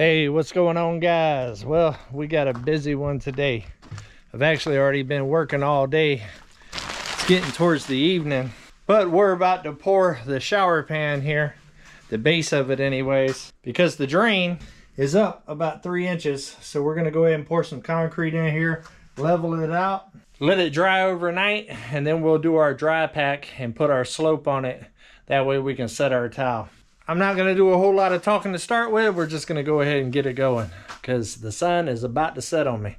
Hey, what's going on, guys? Well, we got a busy one today. I've actually already been working all day. It's getting towards the evening, but we're about to pour the shower pan here, the base of it anyways, because the drain is up about 3 inches. So we're going to go ahead and pour some concrete in here, level it out, let it dry overnight, and then we'll do our dry pack and put our slope on it. That way we can set our tile. I'm not going to do a whole lot of talking to start with. We're just going to go ahead and get it going because the sun is about to set on me.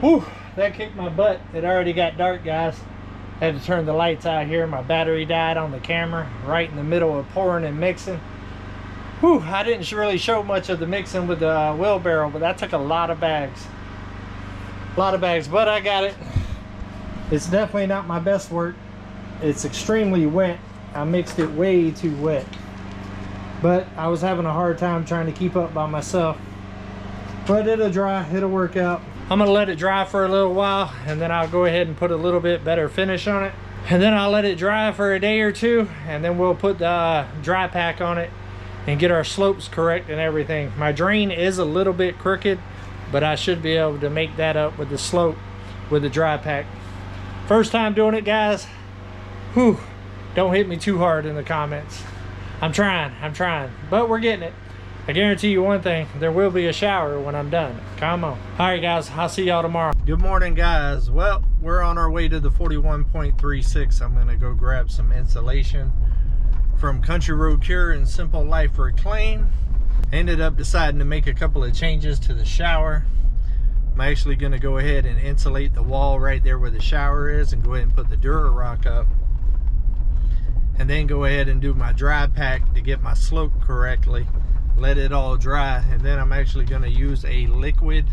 Whew, that kicked my butt. It already got dark, guys. Had to turn the lights out here. My battery died on the camera right in the middle of pouring and mixing. Whew, I didn't really show much of the mixing with the wheelbarrow, but that took a lot of bags. But I got it. It's definitely not my best work. It's extremely wet. I mixed it way too wet. But I was having a hard time trying to keep up by myself. But it'll dry, it'll work out. I'm gonna let it dry for a little while, and then I'll go ahead and put a little bit better finish on it. And then I'll let it dry for a day or two, and then we'll put the dry pack on it and get our slopes correct and everything. My drain is a little bit crooked, but I should be able to make that up with the slope with the dry pack. First time doing it, guys. Whew, don't hit me too hard in the comments. I'm trying, but we're getting it. I guarantee you one thing, there will be a shower when I'm done. Come on. All right, guys, I'll see y'all tomorrow. Good morning, guys. Well, we're on our way to the 41.36. I'm gonna go grab some insulation from Country Road Cure and Simple Life Reclaim. Ended up deciding to make a couple of changes to the shower. I'm actually gonna go ahead and insulate the wall right there where the shower is and go ahead and put the Dura-Rock up. And then go ahead and do my dry pack to get my slope correctly. Let it all dry, and then I'm actually going to use a liquid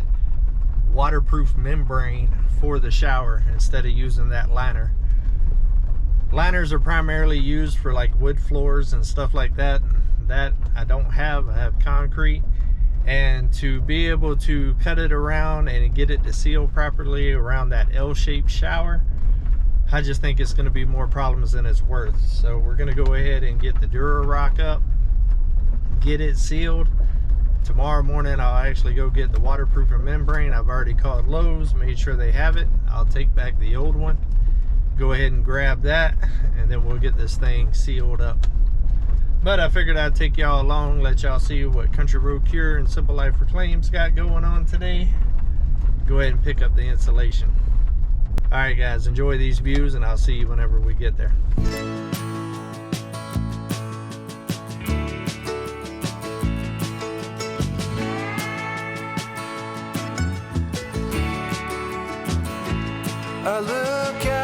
waterproof membrane for the shower instead of using that liner. Liners are primarily used for like wood floors and stuff like that. That I don't have. I have concrete, and to be able to cut it around and get it to seal properly around that L-shaped shower, I just think it's going to be more problems than it's worth. So we're going to go ahead and get the Dura-Rock up, get it sealed. Tomorrow morning I'll actually go get the waterproofing membrane. I've already called Lowe's, made sure they have it. I'll take back the old one, go ahead and grab that, and then we'll get this thing sealed up. But I figured I'd take y'all along, let y'all see what Country Road Cure and Simple Life Reclaim's got going on today. Go ahead and pick up the insulation. All right guys, enjoy these views, and I'll see you whenever we get there. I look out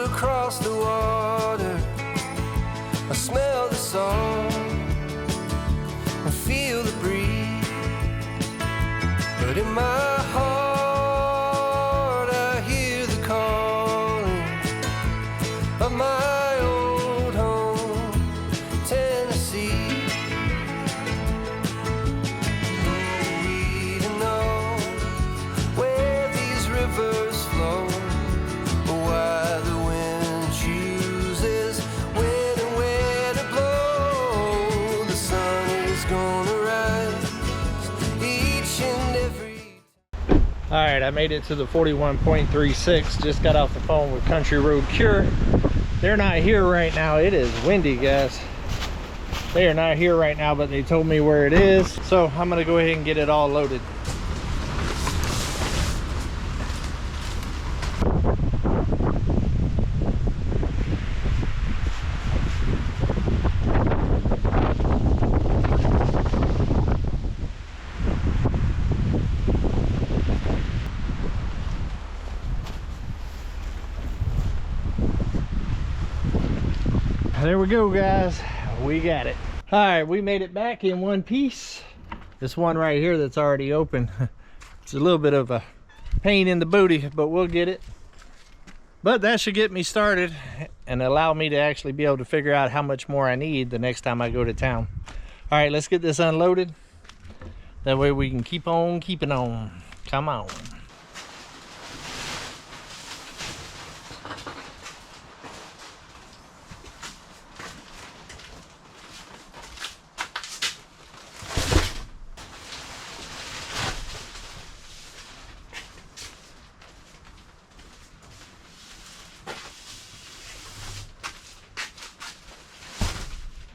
across the water, I smell the salt and feel the breeze, but in my heart I hear the calling of my old home, Tennessee. We don't know where these rivers flow, or why the wind chooses when and where to blow. The sun is gonna rise each and every. All right, I made it to the 41.36. Just got off the phone with Country Road Cure. They're not here right now. It is windy, guys. They are not here right now, but they told me where it is. So I'm gonna go ahead and get it all loaded. There we go, guys. We got it. All right, we made it back in one piece. This one right here that's already open. It's a little bit of a pain in the booty, but we'll get it. But that should get me started and allow me to actually be able to figure out how much more I need the next time I go to town. All right, let's get this unloaded. That way we can keep on keeping on. Come on.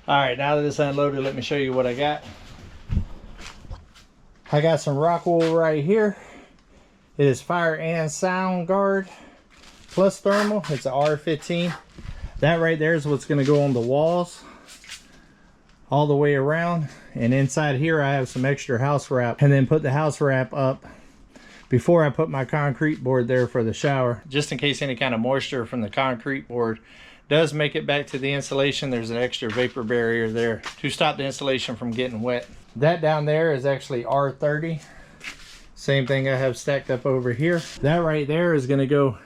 All right, now that it's unloaded, let me show you what I got. I got some rock wool right here. It is fire and sound guard plus thermal. It's a R15. That right there is what's gonna go on the walls all the way around. And inside here, I have some extra house wrap, and then put the house wrap up before I put my concrete board there for the shower, just in case any kind of moisture from the concrete board does make it back to the insulation. There's an extra vapor barrier there to stop the insulation from getting wet. That down there is actually R30. Same thing I have stacked up over here. That right there is gonna go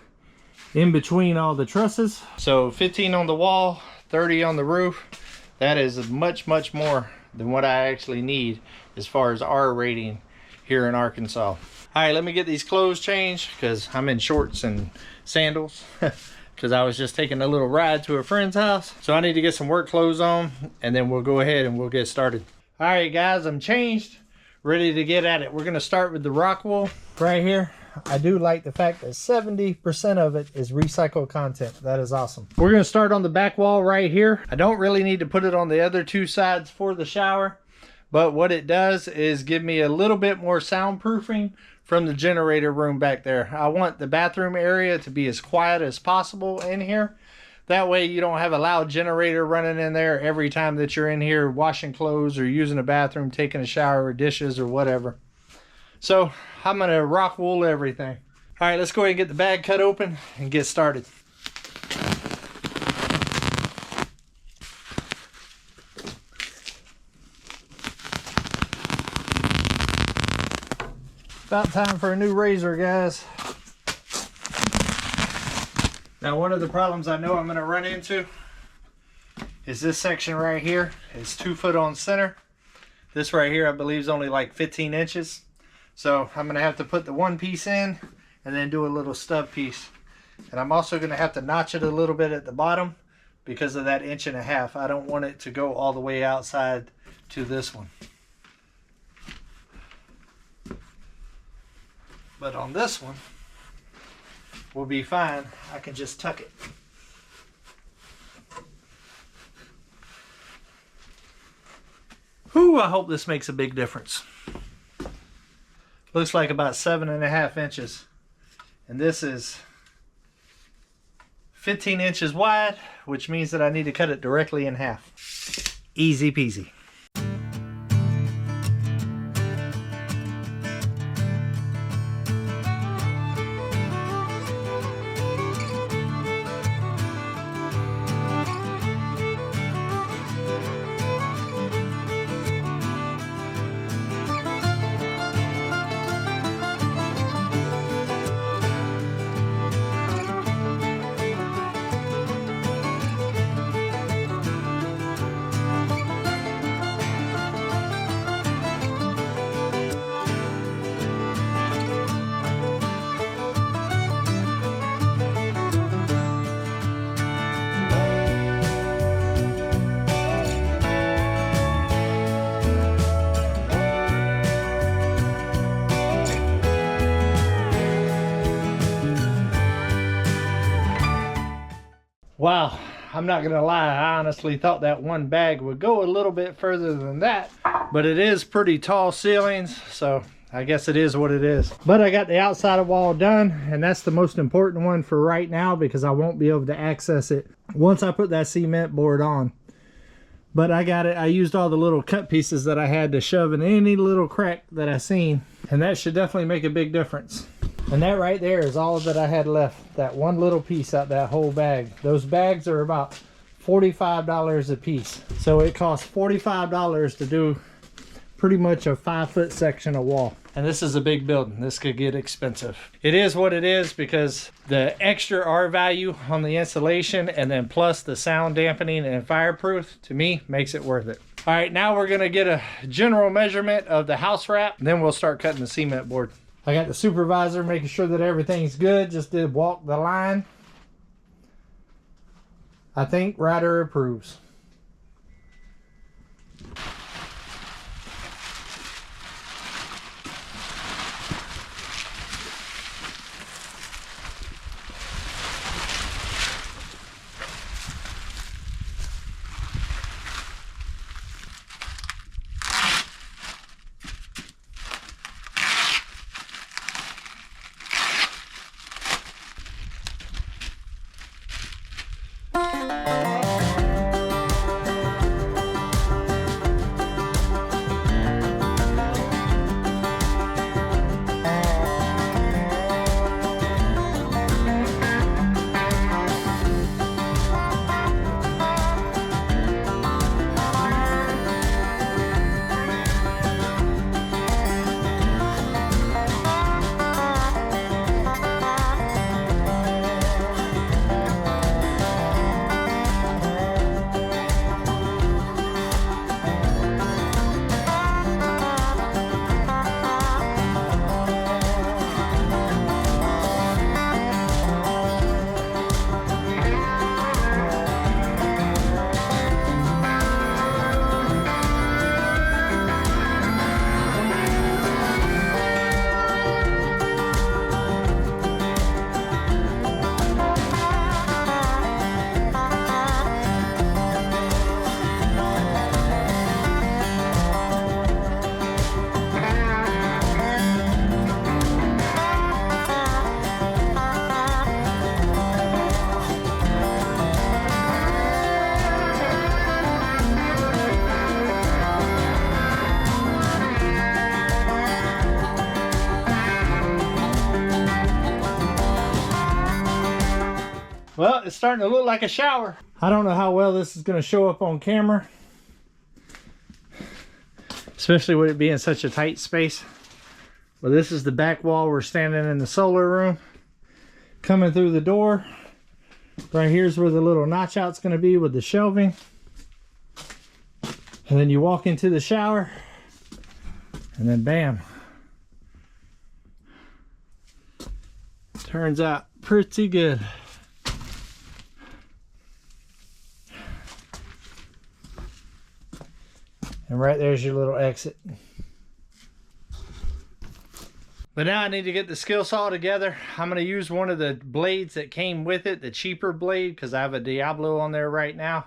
in between all the trusses. So 15 on the wall, 30 on the roof. That is much, much more than what I actually need as far as R rating here in Arkansas. All right, let me get these clothes changed because I'm in shorts and sandals. Because I was just taking a little ride to a friend's house. So I need to get some work clothes on, and then we'll go ahead and we'll get started. All right, guys, I'm changed, ready to get at it. We're gonna start with the rock wool right here. I do like the fact that 70% of it is recycled content. That is awesome. We're gonna start on the back wall right here. I don't really need to put it on the other two sides for the shower, but what it does is give me a little bit more soundproofing from the generator room back there. I want the bathroom area to be as quiet as possible in here. That way you don't have a loud generator running in there every time that you're in here washing clothes or using a bathroom, taking a shower or dishes or whatever. So I'm gonna rock wool everything. All right, let's go ahead and get the bag cut open and get started. About time for a new razor, guys. Now, one of the problems I know I'm going to run into is this section right here. It's 2 foot on center. This right here, I believe, is only like 15 inches. So I'm going to have to put the one piece in and then do a little stub piece. And I'm also going to have to notch it a little bit at the bottom because of that 1.5 inches. I don't want it to go all the way outside to this one. But on this one, will be fine. I can just tuck it. Whew, I hope this makes a big difference. Looks like about 7.5 inches. And this is 15 inches wide, which means that I need to cut it directly in half. Easy peasy. Wow, I'm not gonna lie, I honestly thought that one bag would go a little bit further than that, but it is pretty tall ceilings, so I guess it is what it is. But I got the outside wall done, and that's the most important one for right now because I won't be able to access it once I put that cement board on. But I got it, I used all the little cut pieces that I had to shove in any little crack that I seen, and that should definitely make a big difference. And that right there is all that I had left. That one little piece out that whole bag. Those bags are about $45 a piece. So it costs $45 to do pretty much a 5-foot section of wall. And this is a big building. This could get expensive. It is what it is because the extra R value on the insulation and then plus the sound dampening and fireproof, to me, makes it worth it. All right, now we're gonna get a general measurement of the house wrap, and then we'll start cutting the cement board. I got the supervisor making sure that everything's good. Just did walk the line. I think Ryder approves. Well, it's starting to look like a shower. I don't know how well this is going to show up on camera, especially with it being such a tight space. But this is the back wall. We're standing in the solar room. Coming through the door, right here's where the little notch out's going to be with the shelving. And then you walk into the shower, and then bam. Turns out pretty good. And right there's your little exit. But now I need to get the skill saw together. I'm going to use one of the blades that came with it, the cheaper blade, because I have a Diablo on there right now.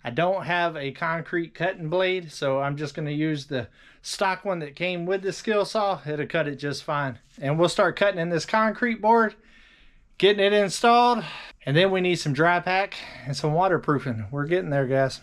I don't have a concrete cutting blade, so I'm just going to use the stock one that came with the skill saw. It'll cut it just fine. And we'll start cutting in this concrete board, getting it installed, and then we need some dry pack and some waterproofing. We're getting there, guys.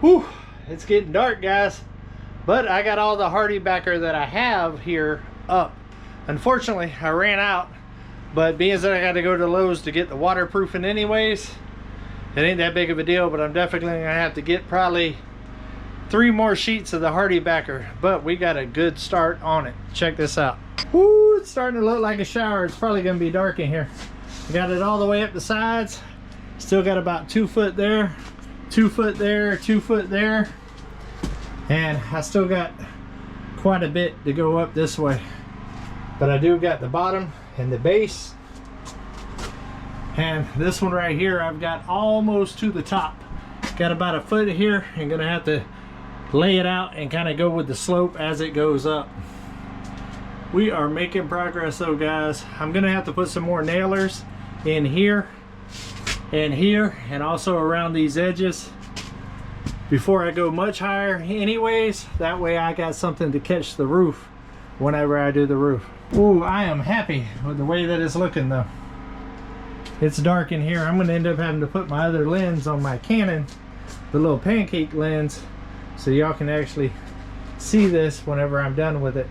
Whew, it's getting dark, guys, but I got all the hardy backer that I have here up. Unfortunately, I ran out, but being that I got to go to Lowe's to get the waterproofing anyways, it ain't that big of a deal. But I'm definitely gonna have to get probably 3 more sheets of the hardy backer, but we got a good start on it. Check this out. Woo, it's starting to look like a shower. It's probably gonna be dark in here. I got it all the way up the sides. Still got about 2 foot there, 2 foot there, 2 foot there, and I still got quite a bit to go up this way. But I do got the bottom and the base, and this one right here I've got almost to the top. Got about a foot here, and gonna have to lay it out and kind of go with the slope as it goes up. We are making progress though, guys. I'm gonna have to put some more nailers in here and here, and also around these edges, before I go much higher anyways. That way I got something to catch the roof whenever I do the roof. Ooh, I am happy with the way that it's looking though. It's dark in here. I'm gonna end up having to put my other lens on my Canon, the little pancake lens, so y'all can actually see this whenever I'm done with it.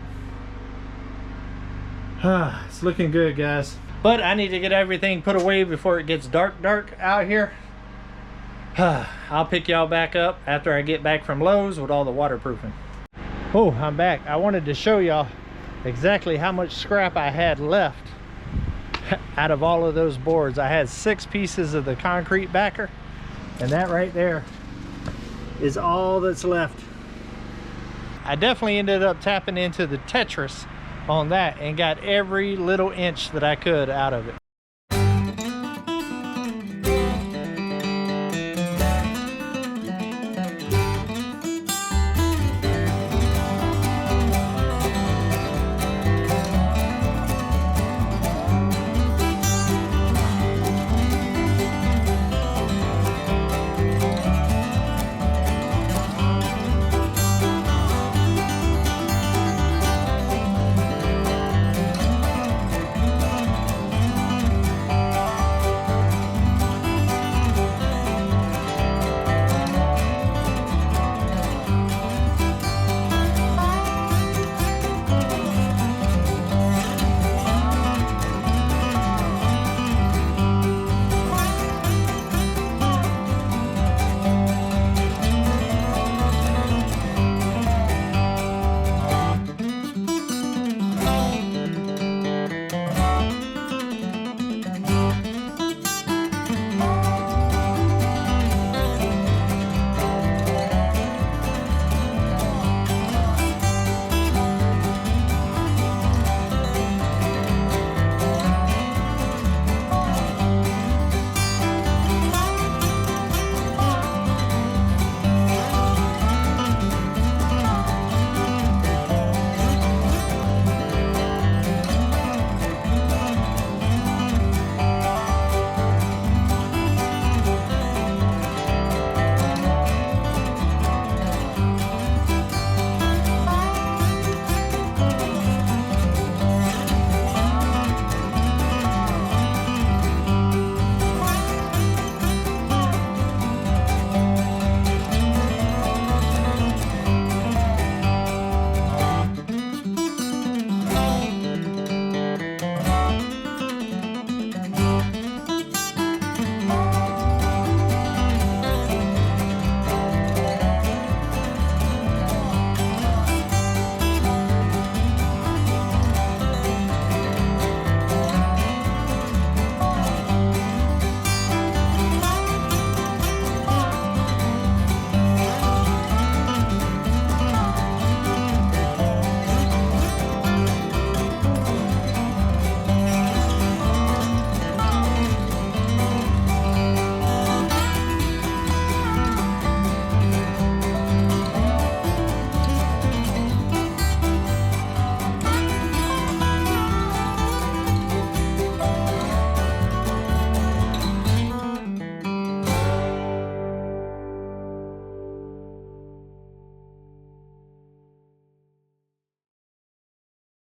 It's looking good, guys. But I need to get everything put away before it gets dark out here. I'll pick y'all back up after I get back from Lowe's with all the waterproofing. Oh, I'm back. I wanted to show y'all exactly how much scrap I had left out of all of those boards. I had 6 pieces of the concrete backer, and that right there is all that's left. I definitely ended up tapping into the Tetris on that and got every little inch that I could out of it.